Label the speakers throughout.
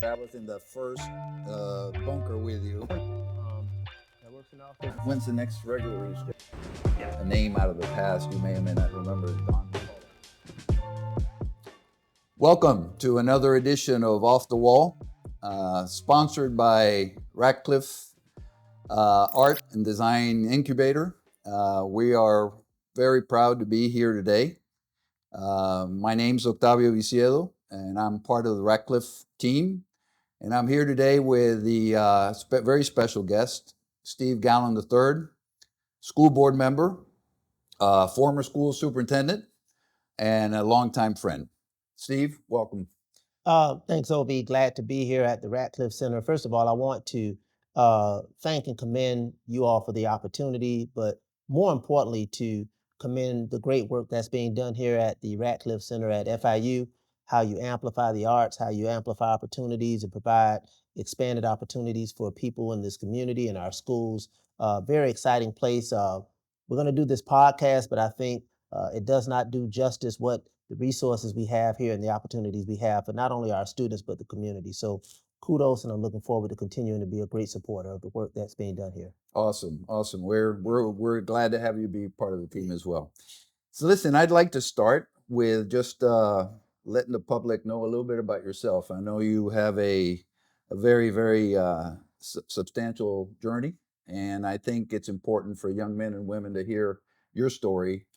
Speaker 1: I was in the first bunker with you.
Speaker 2: That works in office.
Speaker 1: When's the next regularly scheduled? A name out of the past you may or may not remember is Don. Welcome to another edition of Off the Wall, sponsored by Ratcliffe Art and Design Incubator. We are very proud to be here today. My name's Octavio Visiedo, and I'm part of the Ratcliffe team. And I'm here today with the very special guest, Steve Gallen III, school board member, former school superintendent, and a longtime friend. Steve, welcome.
Speaker 2: Thanks, OB. Glad to be here at the Ratcliffe Center. First of all, I want to thank and commend you all for the opportunity, but more importantly, to commend the great work that's being done here at the Ratcliffe Center at FIU, how you amplify the arts, how you amplify opportunities and provide expanded opportunities for people in this community and our schools. Very exciting place. We're going to do this podcast, but I think it does not do justice what the resources we have here and the opportunities we have for not only our students, but the community. So kudos, and I'm looking forward to continuing to be a great supporter of the work that's being done here.
Speaker 1: Awesome. We're glad to have you be part of the team as well. So listen, I'd like to start with just letting the public know a little bit about yourself. I know you have a very substantial journey, and I think it's important for young men and women to hear your story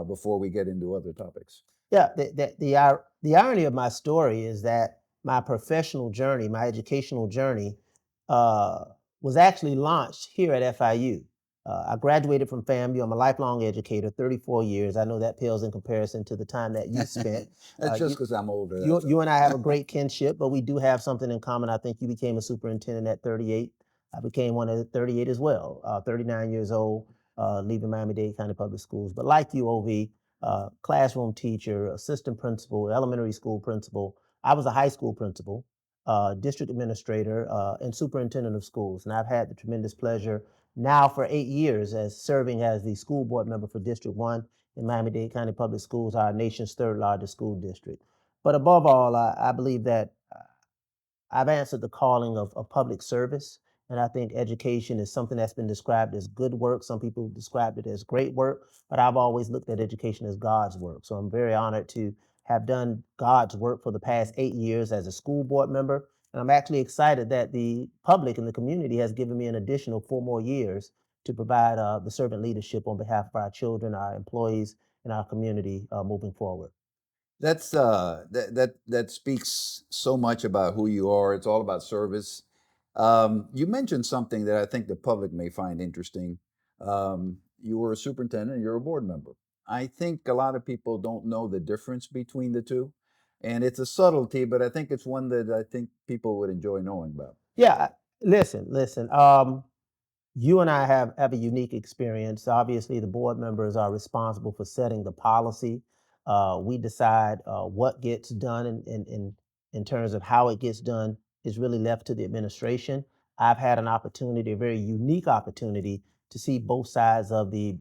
Speaker 1: before we get into other topics.
Speaker 2: Yeah, the irony of my story is that my professional journey, my educational journey, uh, was actually launched here at FIU. I graduated from FAMU. I'm a lifelong educator, 34 years. I know that pales in comparison to the time that you spent.
Speaker 1: That's just because I'm older.
Speaker 2: You and I have a great kinship, but we do have something in common. I think you became a superintendent at 38. I became one at 38 as well, 39 years old, leaving Miami-Dade County Public Schools. But like you, OV, classroom teacher, assistant principal, elementary school principal. I was a high school principal, district administrator, and superintendent of schools. And I've had the tremendous pleasure now for 8 years as serving as the school board member for District 1 in Miami-Dade County Public Schools, our nation's third largest school district. But above all, I believe that I've answered the calling of public service. And I think education is something that's been described as good work. Some people describe it as great work, but I've always looked at education as God's work. So I'm very honored to have done God's work for the past 8 years as a school board member. And I'm actually excited that the public and the community has given me an additional 4 more years to provide the servant leadership on behalf of our children, our employees, and our community moving forward.
Speaker 1: That speaks so much about who you are. It's all about service. You mentioned something that I think the public may find interesting. You were a superintendent, you're a board member. I think a lot of people don't know the difference between the two. And it's a subtlety, but I think it's one that I think people would enjoy knowing about.
Speaker 2: Yeah, listen. You and I have a unique experience. Obviously, the board members are responsible for setting the policy. We decide what gets done in terms of how it gets done is really left to the administration. I've had an opportunity, a very unique opportunity, to see both sides of the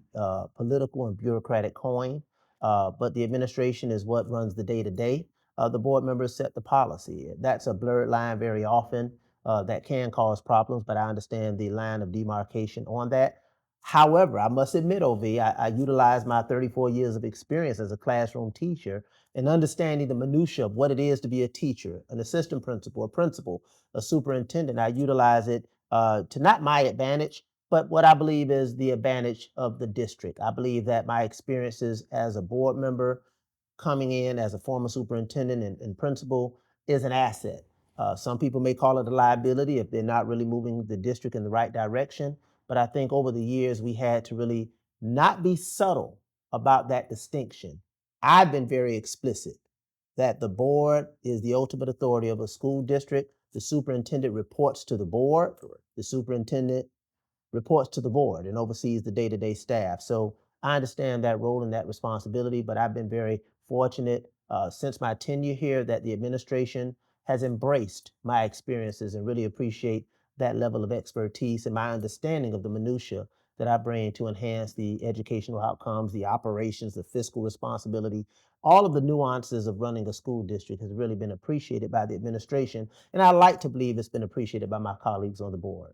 Speaker 2: political and bureaucratic coin. But the administration is what runs the day to day. The board members set the policy. That's a blurred line very often that can cause problems, but I understand the line of demarcation on that. However, I must admit, OV, I utilize my 34 years of experience as a classroom teacher and understanding the minutia of what it is to be a teacher, an assistant principal, a superintendent. I utilize it to not my advantage, but what I believe is the advantage of the district. I believe that my experiences as a board member, coming in as a former superintendent and principal, is an asset. Some people may call it a liability if they're not really moving the district in the right direction. But I think over the years, we had to really not be subtle about that distinction. I've been very explicit that the board is the ultimate authority of a school district. The superintendent reports to the board. The superintendent reports to the board and oversees the day-to-day staff. So I understand that role and that responsibility, but I've been very fortunate since my tenure here that the administration has embraced my experiences and really appreciate that level of expertise and my understanding of the minutia that I bring to enhance the educational outcomes, the operations, the fiscal responsibility, all of the nuances of running a school district has really been appreciated by the administration. And I like to believe it's been appreciated by my colleagues on the board.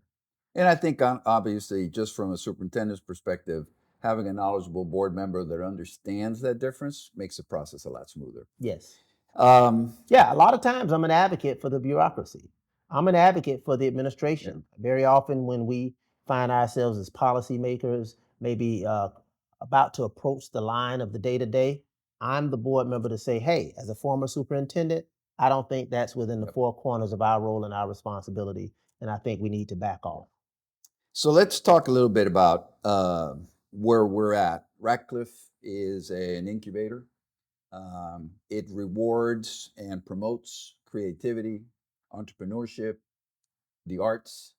Speaker 1: And I think obviously, just from a superintendent's perspective, having a knowledgeable board member that understands that difference makes the process a lot smoother.
Speaker 2: Yes.
Speaker 1: Um,
Speaker 2: Yeah, a lot of times I'm an advocate for the bureaucracy. I'm an advocate for the administration. Very often, when we find ourselves as policymakers, maybe about to approach the line of the day to day, I'm the board member to say, hey, as a former superintendent, I don't think that's within the four corners of our role and our responsibility. And I think we need to back off.
Speaker 1: So let's talk a little bit about where we're at. Ratcliffe is an incubator. It rewards and promotes creativity, entrepreneurship, the arts.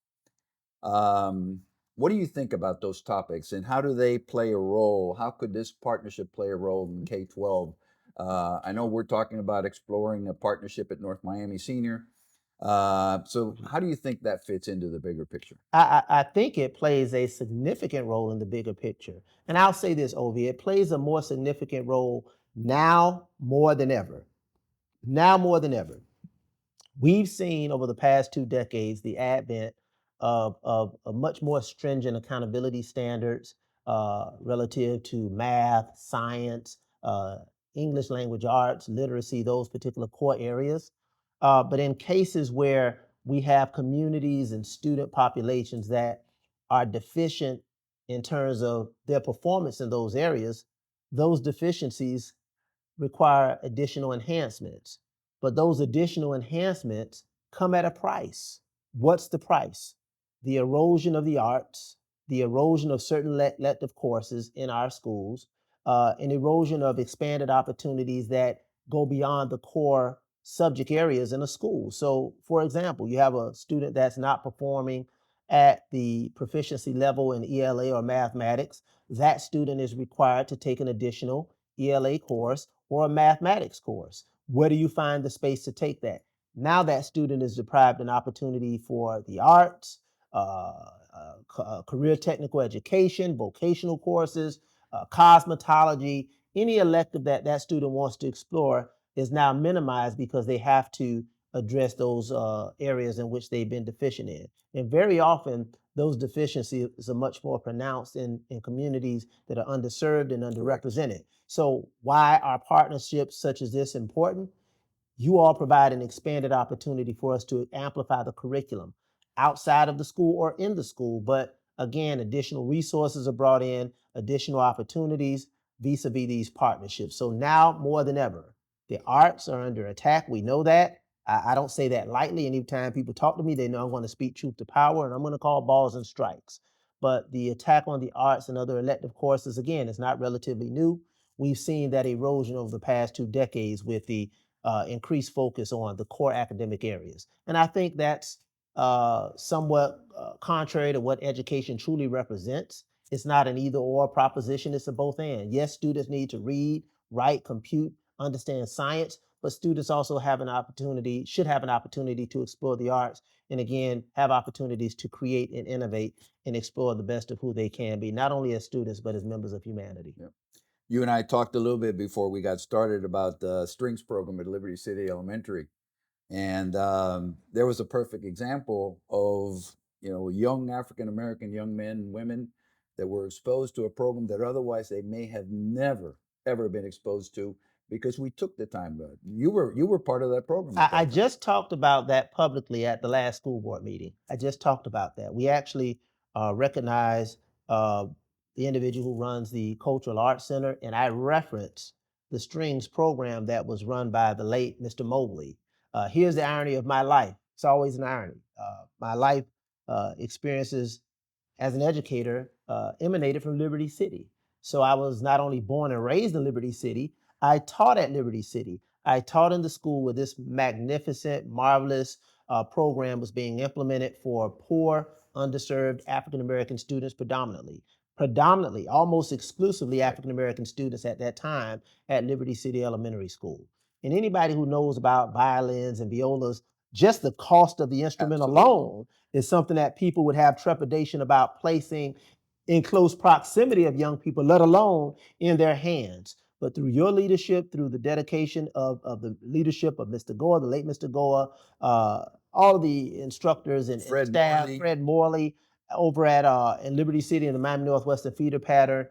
Speaker 1: What do you think about those topics, and how do they play a role? How could this partnership play a role in K-12? I know we're talking about exploring a partnership at North Miami Senior. So how do you think that fits into the bigger picture?
Speaker 2: I think it plays a significant role in the bigger picture. And I'll say this, Ovi, it plays a more significant role now more than ever. Now more than ever. We've seen over the past 2 decades the advent of much more stringent accountability standards relative to math, science, English language arts, literacy, those particular core areas. But in cases where we have communities and student populations that are deficient in terms of their performance in those areas, those deficiencies require additional enhancements. But those additional enhancements come at a price. What's the price? The erosion of the arts, the erosion of certain elective courses in our schools, an erosion of expanded opportunities that go beyond the core subject areas in a school. So, for example, you have a student that's not performing at the proficiency level in ELA or mathematics. That student is required to take an additional ELA course or a mathematics course. Where do you find the space to take that? Now that student is deprived an opportunity for the arts, career technical education, vocational courses, cosmetology, any elective that that student wants to explore is now minimized because they have to address those areas in which they've been deficient in. And very often, those deficiencies are much more pronounced in communities that are underserved and underrepresented. So, why are partnerships such as this important? You all provide an expanded opportunity for us to amplify the curriculum outside of the school or in the school. But again, additional resources are brought in, additional opportunities vis-a-vis these partnerships. So now more than ever, the arts are under attack. We know that. I don't say that lightly. Anytime people talk to me, they know I'm going to speak truth to power and I'm going to call balls and strikes. But the attack on the arts and other elective courses, again, is not relatively new. We've seen that erosion over the past 2 decades with the increased focus on the core academic areas. And I think that's somewhat contrary to what education truly represents. It's not an either or proposition, it's a both and. Yes, students need to read, write, compute, understand science, but students also have an opportunity, should have an opportunity to explore the arts and again, have opportunities to create and innovate and explore the best of who they can be, not only as students, but as members of humanity.
Speaker 1: Yeah. You and I talked a little bit before we got started about the strings program at Liberty City Elementary, and there was a perfect example of young African American young men and women that were exposed to a program that otherwise they may have never ever been exposed to because we took the time. You were part of that program.
Speaker 2: I just talked about that publicly at the last school board meeting. I just talked about that. We actually recognize uh, the individual who runs the Cultural Arts Center, and I referenced the strings program that was run by the late Mr. Mobley. Here's the irony of my life. It's always an irony. My life experiences as an educator emanated from Liberty City. So I was not only born and raised in Liberty City, I taught at Liberty City. I taught in the school where this magnificent, marvelous program was being implemented for poor, underserved African American students predominantly, almost exclusively African American students at that time at Liberty City Elementary School. And anybody who knows about violins and violas, just the cost of the instrument
Speaker 1: Absolutely.
Speaker 2: alone is something that people would have trepidation about placing in close proximity of young people, let alone in their hands. But through your leadership, through the dedication of the leadership of Mr. Gore, the late Mr. Gore, all of the instructors and
Speaker 1: Fred
Speaker 2: staff,
Speaker 1: Morley.
Speaker 2: Fred Morley over at in Liberty City in the Miami Northwestern feeder pattern,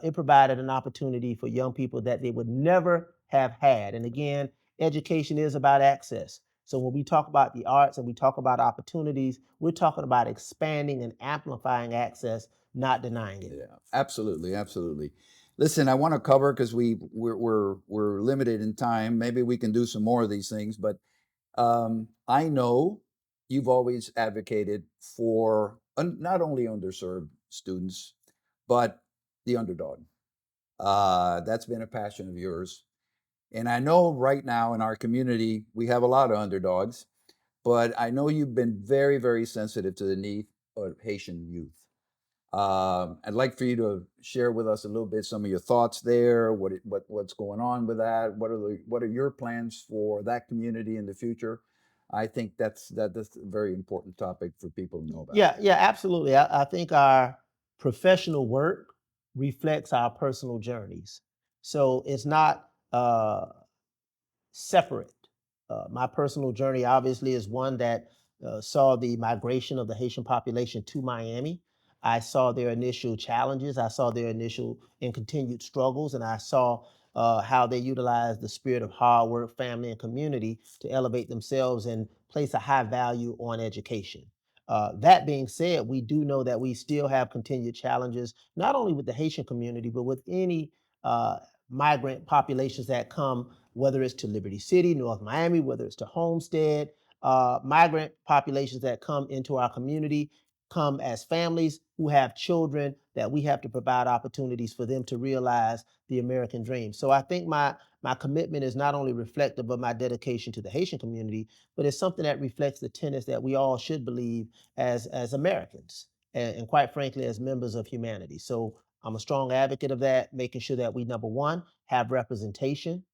Speaker 2: it provided an opportunity for young people that they would never have had. And again, education is about access. So when we talk about the arts and we talk about opportunities, we're talking about expanding and amplifying access, not denying it.
Speaker 1: Yeah, absolutely, absolutely. Listen, I want to cover because we're limited in time. Maybe we can do some more of these things, but I know you've always advocated for not only underserved students, but the underdog. That's been a passion of yours. And I know right now in our community, we have a lot of underdogs, but I know you've been very, very sensitive to the need of Haitian youth. I'd like for you to share with us a little bit some of your thoughts there. What's going on with that? What are your plans for that community in the future? I think that's a very important topic for people to know about.
Speaker 2: Yeah, yeah, absolutely. I think our professional work reflects our personal journeys. So it's not separate. My personal journey obviously is one that saw the migration of the Haitian population to Miami. I saw their initial challenges, I saw their initial and continued struggles, and I saw how they utilized the spirit of hard work, family, and community to elevate themselves and place a high value on education. That being said, we do know that we still have continued challenges, not only with the Haitian community, but with any uh, migrant populations that come, whether it's to Liberty City, North Miami, whether it's to Homestead, migrant populations that come into our community come as families who have children that we have to provide opportunities for them to realize the American dream. So I think my commitment is not only reflective of my dedication to the Haitian community, but it's something that reflects the tenets that we all should believe as Americans and quite frankly as members of humanity. So I'm a strong advocate of that, making sure that we, number one, have representation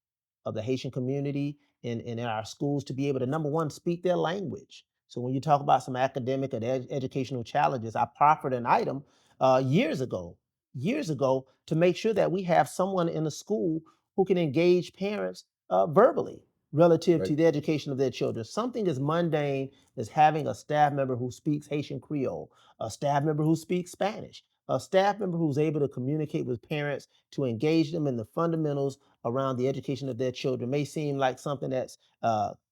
Speaker 2: of the Haitian community in our schools to be able to, number one, speak their language. So when you talk about some academic and educational challenges, I proffered an item years ago, to make sure that we have someone in the school who can engage parents verbally relative
Speaker 1: Right.
Speaker 2: to the education of their children. Something as mundane as having a staff member who speaks Haitian Creole, a staff member who speaks Spanish, a staff member who's able to communicate with parents to engage them in the fundamentals around the education of their children may seem like something that's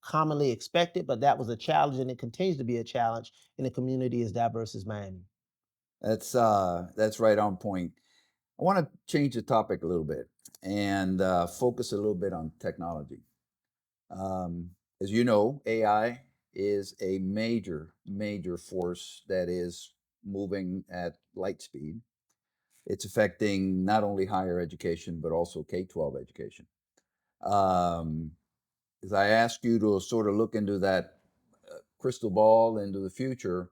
Speaker 2: commonly expected, but that was a challenge and it continues to be a challenge in a community as diverse as Miami.
Speaker 1: That's right on point. I want to change the topic a little bit and focus a little bit on technology. As you know, AI is a major, major force that is moving at light speed. It's affecting not only higher education, but also K 12 education. Um, as I ask you to sort of look into that crystal ball into the future,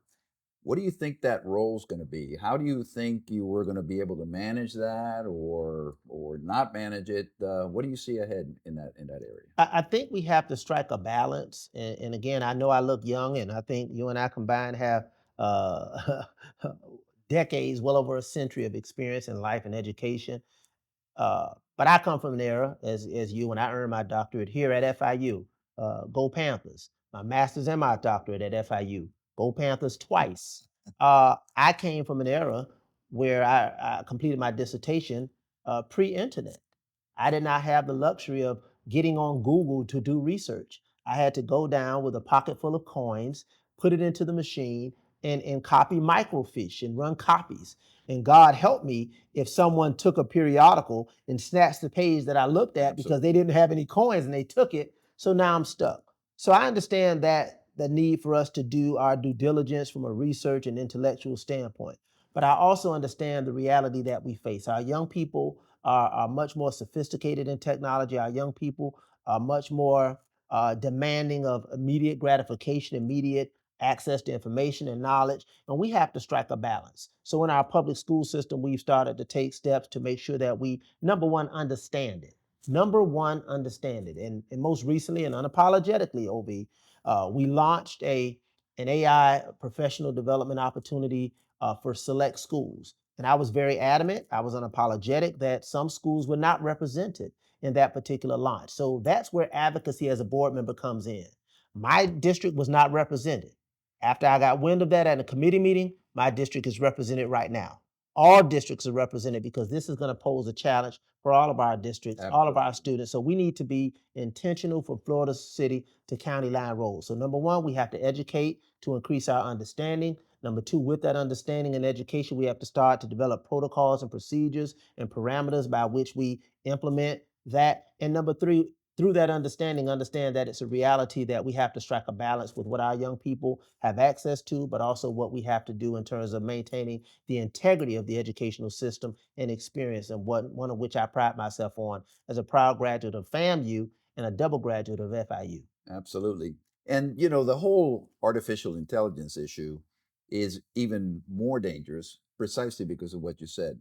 Speaker 1: what do you think that role is going to be? How do you think you were going to be able to manage that, or not manage it? What do you see ahead in that area?
Speaker 2: I think we have to strike a balance. And again, I know I look young, and I think you and I combined have uh, decades, well over a century of experience in life and education. But I come from an era, as you, when I earned my doctorate here at FIU. Go Panthers! My master's and my doctorate at FIU. Go Panthers twice. I came from an era where I completed my dissertation pre-internet. I did not have the luxury of getting on Google to do research. I had to go down with a pocket full of coins, put it into the machine, and copy microfiche and run copies. And God help me if someone took a periodical and snatched the page that I looked at because
Speaker 1: Absolutely.
Speaker 2: they didn't have any coins and they took it. So now I'm stuck. So I understand that the need for us to do our due diligence from a research and intellectual standpoint. But I also understand the reality that we face. Our young people are much more sophisticated in technology. Our young people are much more demanding of immediate gratification, immediate access to information and knowledge, and we have to strike a balance. So in our public school system, we've started to take steps to make sure that we, number one, understand it. Number one, understand it. And most recently and unapologetically, OB, we launched an AI professional development opportunity for select schools. And I was very adamant, I was unapologetic that some schools were not represented in that particular launch. So that's where advocacy as a board member comes in. My district was not represented. After I got wind of that at a committee meeting, my district is represented right now. All districts are represented because this is going to pose a challenge for all of our districts, all of our
Speaker 1: Absolutely.
Speaker 2: students. So we need to be intentional from Florida City to County Line Road. So number one, we have to educate to increase our understanding. Number two, with that understanding and education, we have to start to develop protocols and procedures and parameters by which we implement that. And number three, through that understanding, understand that it's a reality that we have to strike a balance with what our young people have access to, but also what we have to do in terms of maintaining the integrity of the educational system and experience, and one of which I pride myself on as a proud graduate of FAMU and a double graduate of FIU.
Speaker 1: Absolutely. And you know, the whole artificial intelligence issue is even more dangerous precisely because of what you said.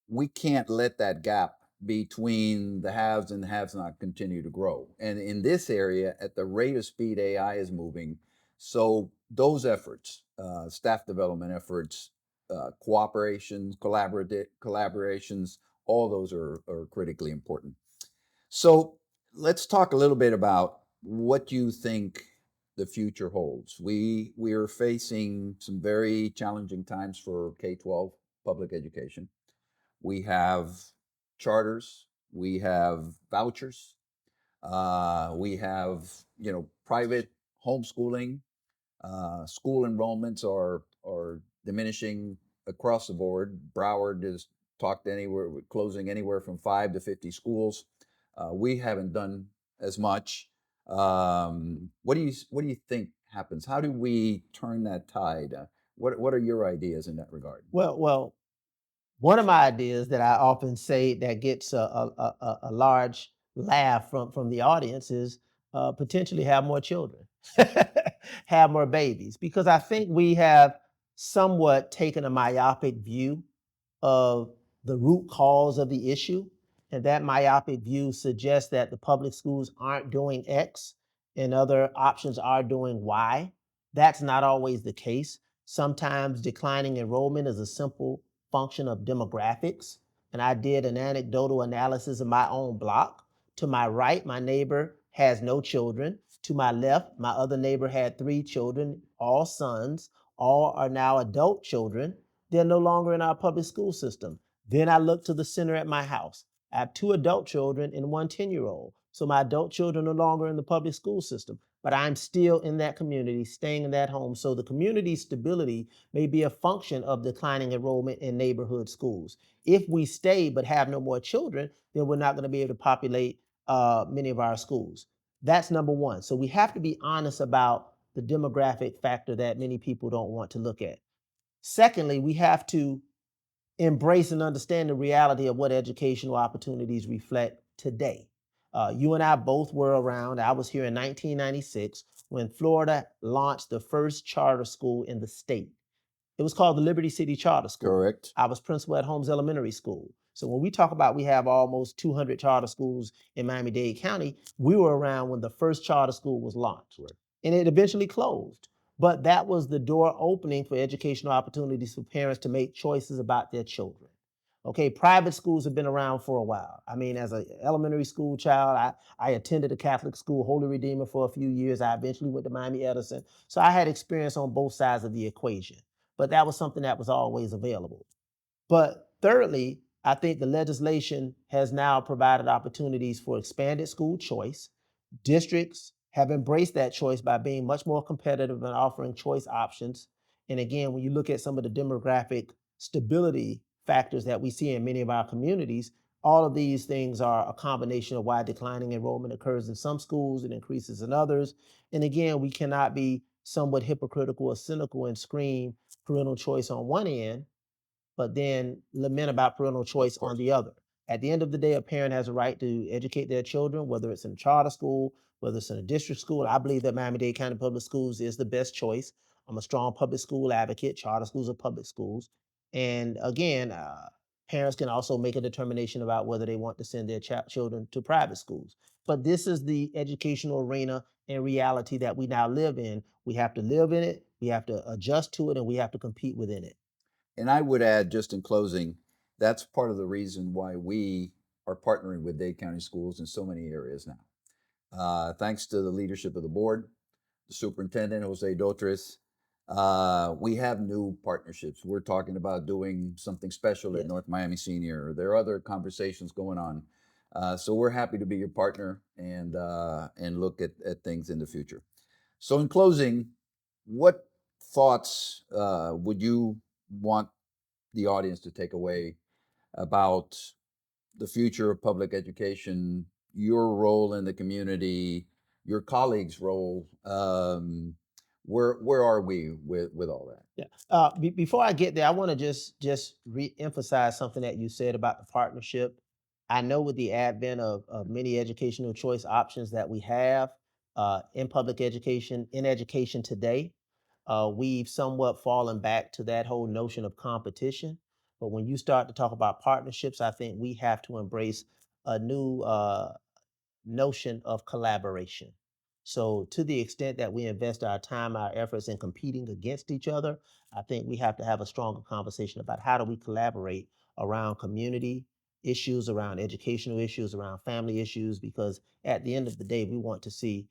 Speaker 1: We can't let that gap between the haves and the haves not continue to grow. And in this area, at the rate of speed AI is moving, so those efforts, staff development efforts, collaborations, all those are critically important. So let's talk a little bit about what you think the future holds. We are facing some very challenging times for K-12 public education. We have charters, we have vouchers, we have private homeschooling. School enrollments are diminishing across the board. Broward is talked anywhere closing anywhere from 5 to 50 schools. We haven't done as much. What do you think happens? How do we turn that tide? What are your ideas in that regard?
Speaker 2: Well, one of my ideas that I often say that gets a large laugh from the audience is potentially have more children, have more babies, because I think we have somewhat taken a myopic view of the root cause of the issue. And that myopic view suggests that the public schools aren't doing X and other options are doing Y. That's not always the case. Sometimes declining enrollment is a simple function of demographics. And I did an anecdotal analysis of my own block. To my right, my neighbor has no children. To my left, my other neighbor had 3 children, all sons. All are now adult children. They're no longer in our public school system. Then I look to the center at my house. I have 2 adult children and 1 10-year-old. So my adult children are no longer in the public school system, but I'm still in that community, staying in that home. So the community stability may be a function of declining enrollment in neighborhood schools. If we stay but have no more children, then we're not going to be able to populate many of our schools. That's number one. So we have to be honest about the demographic factor that many people don't want to look at. Secondly, we have to embrace and understand the reality of what educational opportunities reflect today. You and I both were around. I was here in 1996 when Florida launched the first charter school in the state. It was called the Liberty City Charter School.
Speaker 1: Correct.
Speaker 2: I was principal at Holmes Elementary School. So when we talk about we have almost 200 charter schools in Miami-Dade County, we were around when the first charter school was launched.
Speaker 1: Right.
Speaker 2: And it eventually closed. But that was the door opening for educational opportunities for parents to make choices about their children. Okay, private schools have been around for a while. I mean, as an elementary school child, I attended a Catholic school, Holy Redeemer, for a few years. I eventually went to Miami Edison. So I had experience on both sides of the equation, but that was something that was always available. But thirdly, I think the legislation has now provided opportunities for expanded school choice. Districts have embraced that choice by being much more competitive and offering choice options. And again, when you look at some of the demographic stability factors that we see in many of our communities, all of these things are a combination of why declining enrollment occurs in some schools and increases in others. And again, we cannot be somewhat hypocritical or cynical and scream parental choice on one end but then lament about parental
Speaker 1: Of
Speaker 2: choice on
Speaker 1: course.
Speaker 2: the other. At the end of the day, a parent has a right to educate their children, whether it's in a charter school, whether it's in a district school. I believe that Miami-Dade County Public Schools is the best choice. I'm a strong public school advocate. Charter schools are public schools. And again, parents can also make a determination about whether they want to send their children to private schools. But this is the educational arena and reality that we now live in. We have to live in it, we have to adjust to it, and we have to compete within it.
Speaker 1: And I would add, just in closing, that's part of the reason why we are partnering with Dade County Schools in so many areas now. Thanks to the leadership of the board, the superintendent, Jose Dotres, we have new partnerships. We're talking about doing something special at
Speaker 2: Yes.
Speaker 1: North Miami Senior. There are other conversations going on. So we're happy to be your partner and look at things in the future. So in closing, what thoughts would you want the audience to take away about the future of public education, your role in the community, your colleagues' role? Where are we with all that?
Speaker 2: Yeah. Before I get there, I want to just re-emphasize something that you said about the partnership. I know with the advent of many educational choice options that we have in public education, in education today, we've somewhat fallen back to that whole notion of competition. But when you start to talk about partnerships, I think we have to embrace a new notion of collaboration. So, to the extent that we invest our time, our efforts in competing against each other, I think we have to have a stronger conversation about how do we collaborate around community issues, around educational issues, around family issues, because at the end of the day, we want to see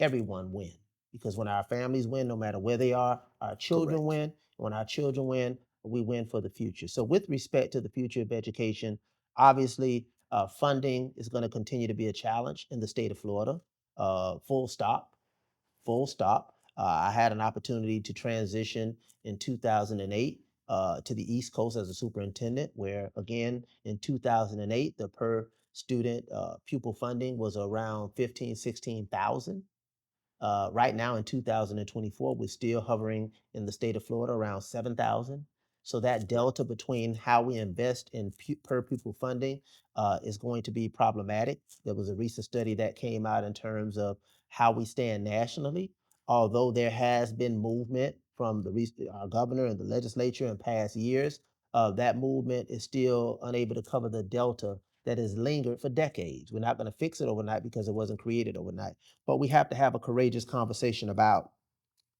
Speaker 2: everyone win. Because when our families win, no matter where they are, our children
Speaker 1: Correct.
Speaker 2: win. When our children win, we win for the future. So, with respect to the future of education, obviously, funding is going to continue to be a challenge in the state of Florida. Full stop. Full stop. I had an opportunity to transition in 2008 to the East Coast as a superintendent, where again in 2008 the per student pupil funding was around 15, 16,000. Right now in 2024, we're still hovering in the state of Florida around 7,000. So that delta between how we invest in per pupil funding is going to be problematic. There was a recent study that came out in terms of how we stand nationally. Although there has been movement from our governor and the legislature in past years, that movement is still unable to cover the delta that has lingered for decades. We're not going to fix it overnight because it wasn't created overnight, but we have to have a courageous conversation about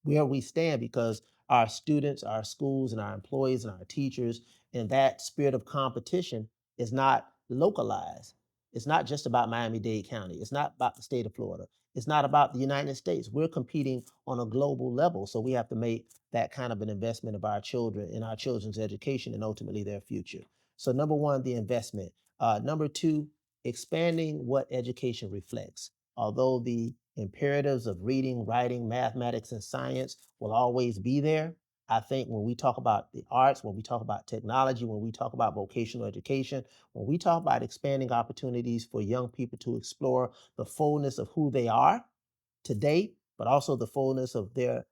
Speaker 2: where we stand because our students, our schools, and our employees and our teachers, and that spirit of competition is not localized. It's not just about Miami-Dade County. It's not about the state of Florida. It's not about the United States. We're competing on a global level. So we have to make that kind of an investment of our children in our children's education and ultimately their future. So, number one, the investment. Number two, expanding what education reflects. Although the imperatives of reading, writing, mathematics, and science will always be there, I think when we talk about the arts, when we talk about technology, when we talk about vocational education, when we talk about expanding opportunities for young people to explore the fullness of who they are today, but also the fullness of their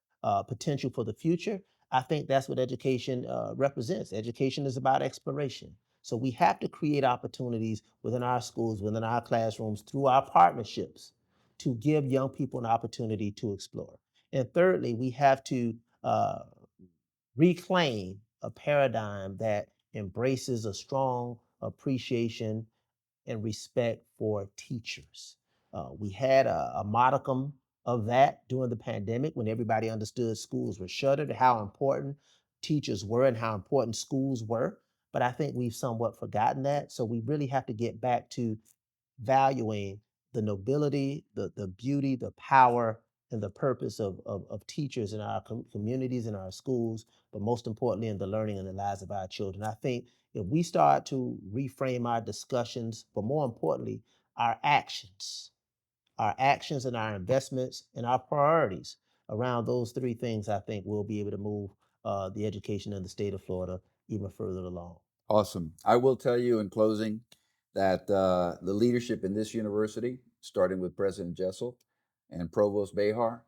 Speaker 2: potential for the future, I think that's what education represents. Education is about exploration. So we have to create opportunities within our schools, within our classrooms, through our partnerships to give young people an opportunity to explore. And thirdly, we have to uh, reclaim a paradigm that embraces a strong appreciation and respect for teachers. We had a modicum of that during the pandemic when everybody understood schools were shuttered, how important teachers were and how important schools were. But I think we've somewhat forgotten that. So we really have to get back to valuing the nobility, the beauty, the power, and the purpose of teachers in our communities, in our schools, but most importantly, in the learning and the lives of our children. I think if we start to reframe our discussions, but more importantly, our actions and our investments and our priorities around those three things, I think we'll be able to move the education in the state of Florida even further along.
Speaker 1: Awesome. I will tell you in closing that the leadership in this university, starting with President Jessel and Provost Behar,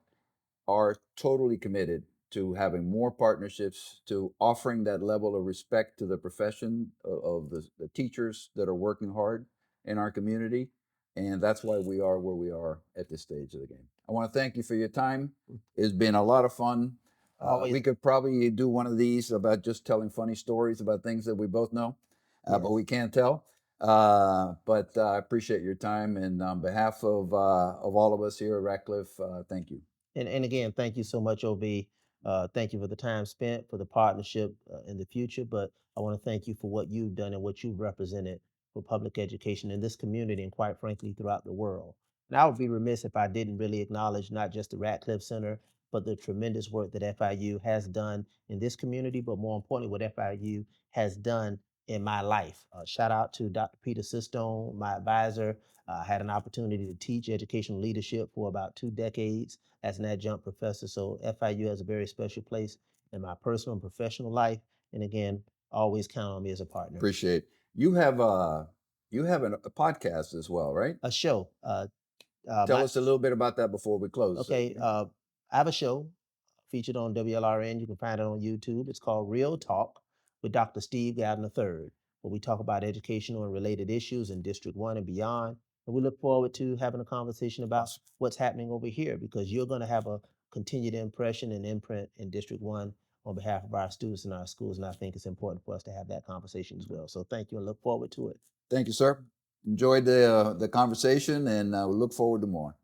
Speaker 1: are totally committed to having more partnerships, to offering that level of respect to the profession of the teachers that are working hard in our community. And that's why we are where we are at this stage of the game. I want to thank you for your time. It's been a lot of fun.
Speaker 2: Always.
Speaker 1: We could probably do one of these about just telling funny stories about things that we both know, but
Speaker 2: Yes.
Speaker 1: we can't tell. But I appreciate your time, and on behalf of all of us here at Ratcliffe, thank you.
Speaker 2: And again, thank you so much, OB. Thank you for the time spent, for the partnership in the future. But I want to thank you for what you've done and what you've represented for public education in this community and, quite frankly, throughout the world. And I would be remiss if I didn't really acknowledge not just the Ratcliffe Center, but the tremendous work that FIU has done in this community, but more importantly, what FIU has done in my life. Shout out to Dr. Peter Sistone, my advisor. I had an opportunity to teach educational leadership for about 2 decades as an adjunct professor. So FIU has a very special place in my personal and professional life. And again, always count on me as a partner.
Speaker 1: Appreciate. You have a podcast as well, right?
Speaker 2: A show.
Speaker 1: Tell
Speaker 2: My,
Speaker 1: us a little bit about that before we close.
Speaker 2: okay. I have a show featured on WLRN. You can find it on YouTube. It's called Real Talk with Dr. Steve Gowden III, where we talk about educational and related issues in District 1 and beyond. And we look forward to having a conversation about
Speaker 1: Awesome.
Speaker 2: what's happening over here, because you're going to have a continued impression and imprint in District 1 on behalf of our students and our schools. And I think it's important for us to have that conversation as well. So thank you and look forward to it.
Speaker 1: Thank you, sir. Enjoyed the conversation, and we look forward to more.